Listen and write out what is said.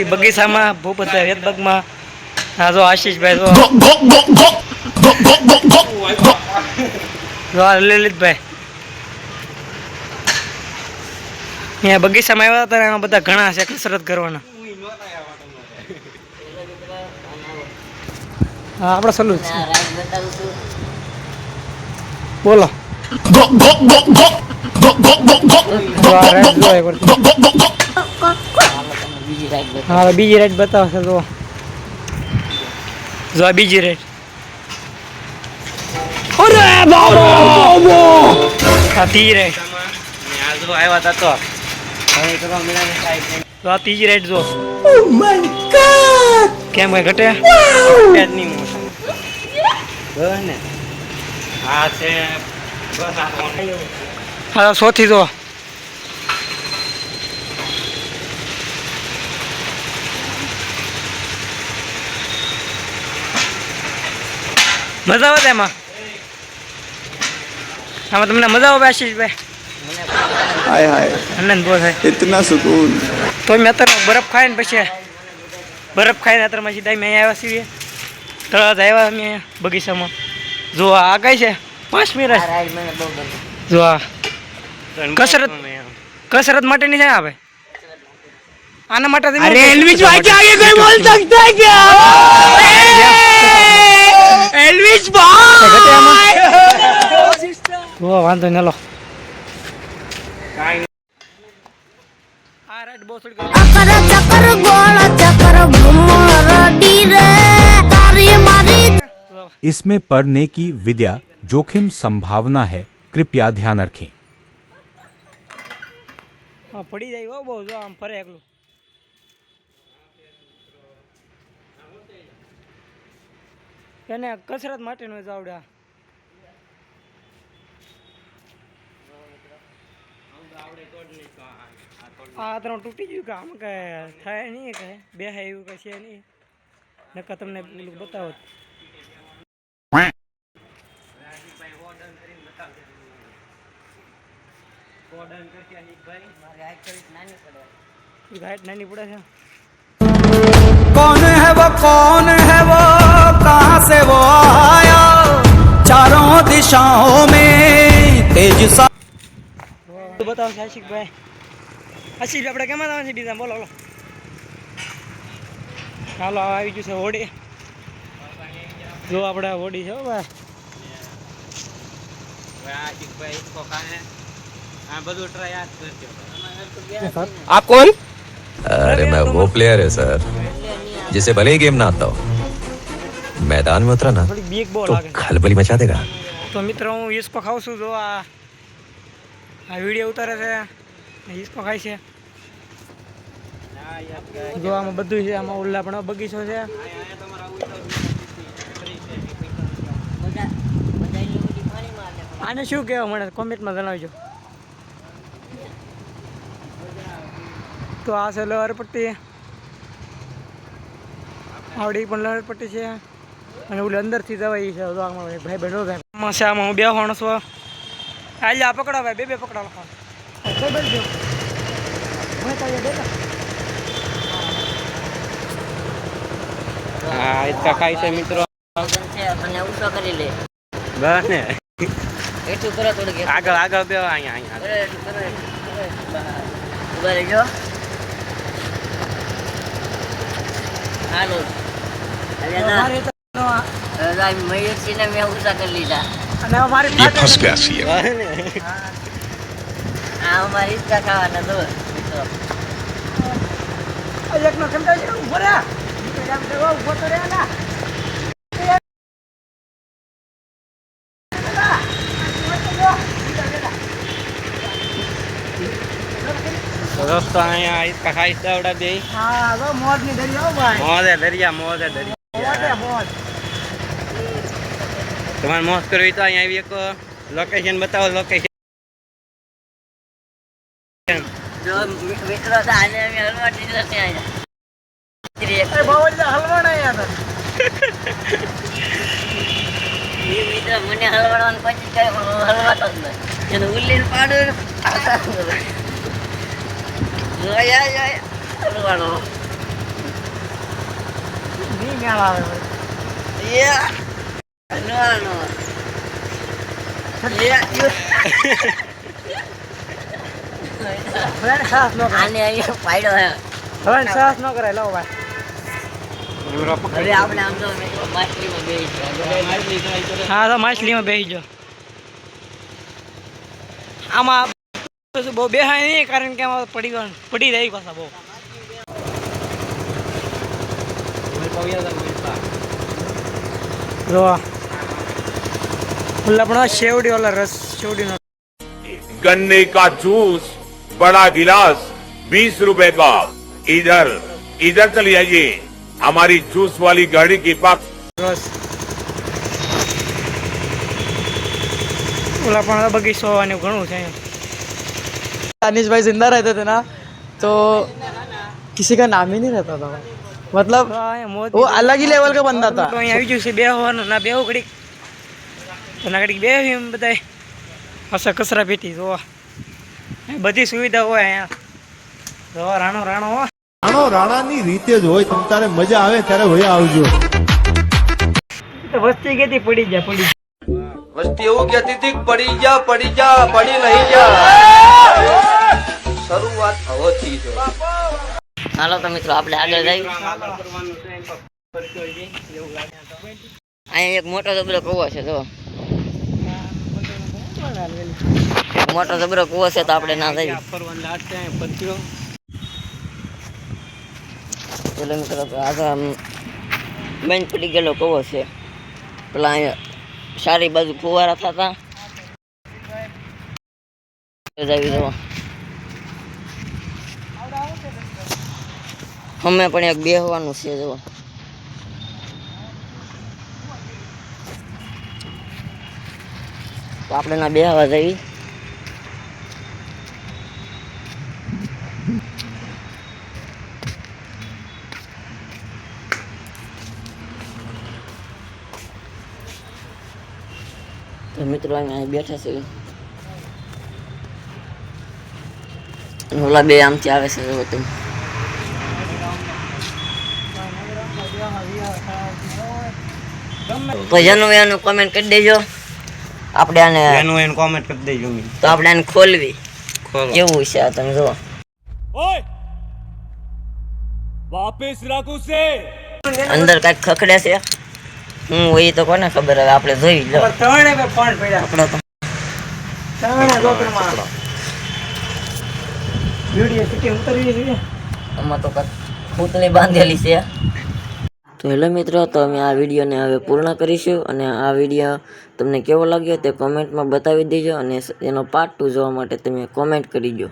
બગીચામાં ભૂપતભાઈ વેદબગમાં હા જો આશીષભાઈ જો લલિતભાઈ અહીંયા બગીચામાં આવ્યા હતા એમાં બધા ઘણા છે કસરત કરવાના. હા આપણે સલું બોલો હા બીજી રાઈડ બતાવશે તો જો આ બીજી રાઈડ આ ત્રીજી રાઈડ આવ્યા હતા તો આ ત્રીજી રાઈડ જો કેમ કઈ ઘટે હા સોથી જો મજા આવે એમાં આમાં તમને મજા આવે આશીષભાઈ हाय हाय આનંદ બહુ થાય इतना सुकून તો મેં અત્યારે બરફ ખાઈને પછી બરફ ખાઈને અત્યારમાં સીધા મેં આવ્યા છીએ તળાવ આવ્યા અમે બગીચામાં જો આ કઈ છે 5 મિનિટ જો આ કસરત માટેની છે આપણે આના માટે एलविश भाई के आगे कोई बोल सकता है क्या? एलविश भाई વાંધો ને લો આ રાઈડ બહુ થોડી ચક્કર ચક્કર ગોળ ચક્કર ભમરડી રે તારી મારી इसमें पढ़ने की विद्या जोखिम संभावना है, कृपया ध्यान रखें. હા પડી જાય હો બહુ જો આમ ફરે એકલું એને કસરત માટેનું જ આવડે આ ત્રણ તૂટી ગયું કે આમ કે થાય નહીં કે બે એવું કઈ છે નહીં નકર તમને પેલું બતાવો હાઈટ નાની પડે છે. कौन है वो कहाँ से वो आया चारों दिशाओं में तेज सा બતાવો છે આશિકભાઈ આપણે કેમ આવવાનું છે બીજા બોલો હાલો આવી ગયું છે હોડી જો આપણે હોડી છે ભાઈ आप कौन? अरे मैं वो प्लेयर है सर जिसे भले ही गेम ना आता हो, मैदान में उतरा ना થોડી બીક બહુ तो લાગે खलबली मचा देगा. તો મિત્રો હું ઈસકો ખાઉં છું જો આ વિડીયો ઉતારે છે ઈસકો ખાય છે જો આમાં બધું છે આમાં ઉલ્લા પણ બગીચો છે આને શું કહેવા મળે કોમેન્ટમાં જણાવજો. તો આ છે લહરપટ્ટી આવડી પણ લહરપટ્ટી છે અને ઓલી અંદરથી જવાય છે તો આમાં ભાઈ બહેનો થાય આમાં છે આમાં હું બેસવાનો છું આજે આ પકડો ભાઈ બે પકડો હા ઇતકા ખાય છે મિત્રો મને ઉસો કરી લે બસ ને એટલું કરો થોડું આગળ બે અહીંયા ઉભા રહેજો હાલો મયુરસિંહને મેં ઉષા કરી લીધા અને અમારી ये फंस गया सी આ અમારી ઈચ્છા ખાવાના દો મિત્રો એકનો ચમચા છે ઉભો રે ઉભો તો રે ના દોસ્તો અહીંયા ઇતકા ખાઈ દાવડા બે હા જો મોજ ની દરિયા ભાઈ મોજે દરિયા મોજ તમારે મોજ કરવી તો અહીંયા આવી એક લોકેશન બતાવો લોકેશન જો મિત્રો તો આને અમે હલવા દીધો છે અહીંયા હલવાના યાર મિત્ર મને હલવાડવાનું પછી કઈ હલવાતો જ નથી એને ઉલ્લીને પાડું હલવાનો મેળ આવે હવે સાસ ન કરાય આને અહીંયા પાડ્યો હે હવે સાસ ન કરાય લો ભાઈ હવે આપણે આમ તો મિત્રો માછલીમાં બેસી ગયા. હા તો માછલીમાં બેસી જાઓ આમાં બહુ બેહાય નહીં કારણ કે આમાં પડી જાય પાછા બહુ જો પણ શેવડી વાला રસ શેવડીનો गन्ने का जूस बड़ा गिलास 20 रुपए का इधर चली आइए हमारी जूस वाली गाड़ी के पास रस ओला पण बगीचो અને ઘણું છે अनिश भाई जिंदा रहते थे ना तो किसी का नाम ही नहीं रहता था मतलब वो अलग ही लेवल का बंदा था અહીં આવી ગયું છે બે હોવાનું ના બેહું ઘડીક તો ના ઘડીક બેહી એમ બધાય હશે કચરા પેટી જોવા બધી સુવિધા હોય અહીંયા જોવા રાણો હો રાણાની રીતે જ હોય તમ તારે મજા આવે ત્યારે હોય આવજો તો વસ્તી કેતી પડી જા વસ્તી એવું કહેતી હતી કે પડી જા પડી નહીં જા શરૂઆત હવેથી જો હાલો તો મિત્રો આપણે આગળ જઈએ. અહીંયા એક મોટો જબરો કૂવો છે જો એક મોટો જબરો કૂવો છે તો આપણે ના જઈએ. પેલો મિત્રો આગળ આમ બંધ પડી ગયેલો કૂવો છે પેલા અહીંયા સારી બાજુ ફુવારા થતા જવા અમે પણ એક બેહવાનું છે જો તો આપણે ના બેહવા જઈએ. તો મિત્રો અહીંયા બેઠા છે ઓલા બે આમથી આવે છે જો તમે તો એનું કોમેન્ટ કરી દેજો. આપણે આને એનું કોમેન્ટ કરી દેજો. તો આપણે આને ખોલવી કેવું છે આ તમે જુઓ. અંદર કઈક ખખડે છે હું એ તો કોને ખબર હવે આપણે જોઈ લો. ત્રણે બે પણ પડ્યા આપણે તો ત્રણે લોકરમાં વિડિયો સિટી ઉતરવી છે આમાં તો કઈક પૂતળી બાંધેલી છે. તો હેલો મિત્રો, તો અમે આ વિડીયોને હવે પૂર્ણ કરીશું અને આ વિડીયો તમને કેવો લાગ્યો તે કોમેન્ટમાં બતાવી દેજો અને એનો પાર્ટ 2 જોવા માટે તમે કોમેન્ટ કરી દો.